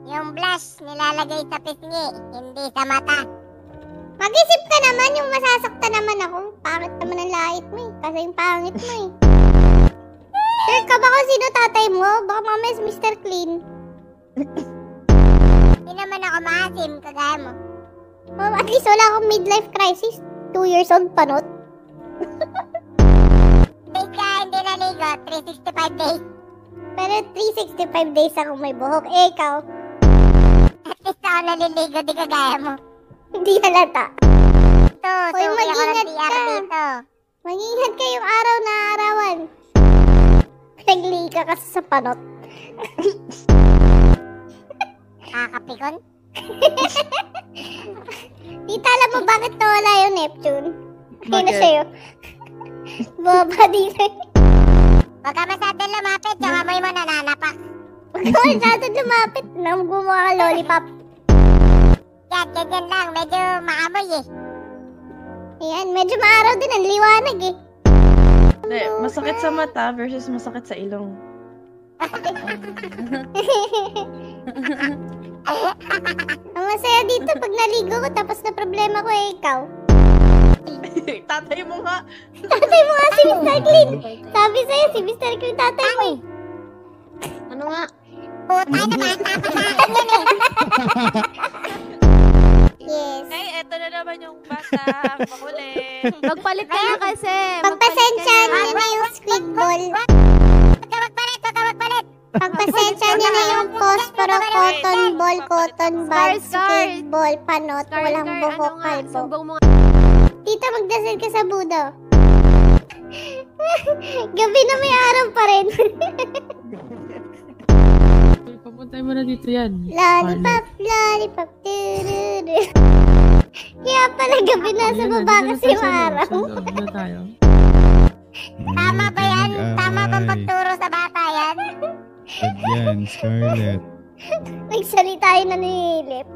Yung blush nilalagay sa pisngi, hindi sa mata. Mag-isip ka naman, yung masasakta naman ako. Pangit naman ang lahit mo eh. Kasi yung pangit mo eh. Sir, ka ba kung sino tatay mo? Baka mamaya Mr. Clean. Hindi naman ako maasim, kagaya mo. Oh, at least wala akong midlife crisis. 2 years old pa not. Days ka hindi naligo, 365 days. Pero 365 days ako may buhok. Eh, ikaw? At least ako naliligo, di kagaya mo. Hindi halata. Ito, Hoy, suki ako ng mag-ingat CR ka. dito. Mag-ingat kayong araw na arawan. Naglika kasi sa panot. Kakapikon? Tita, alam mo bakit nawala yung Neptune? Kaya na Bakit? sa'yo. Boba dito. Huwag ka masyadong lumapit, yung amoy mo nananapak. Huwag ka masyadong lumapit. Nang gumawa ka lollipop. Yan, ganyan lang, medyo maamoy eh. Ayan, medyo maaraw din ang liwanag eh. Hindi, masakit sa mata versus masakit sa ilong. Ang masaya dito pag naligo ko tapos na problema ko eh, ikaw. Tatay mo nga. Tatay mo nga si Mr. Clean. Sabi sa'yo, si Mr. Clean tatay mo eh. Ano nga? Putay na bata pa sa akin yun eh. Yes. Ay, eto na naman yung bata. Makulit. Magpalit ka na kasi. Pagpasensya niyo na yung squid ball. Huwag ka magpalit, huwag ka magpalit. Pagpasensya niyo na yung posporo, cotton ball, cotton ball, squid ball, panot, walang buhok, kalbo. Sumbong mo Tita, magdasal ka sa Budo. Gabi na may araw pa rin. Papuntay mo na dito yan. Lollipop, lollipop, tururu. Kaya pala gabi na sa baba kasi yung araw. Na tayo. Tama ba yan? Tama bang pagturo sa bata yan? Wag yan, Scarlett. Nagsalita yun na nililip.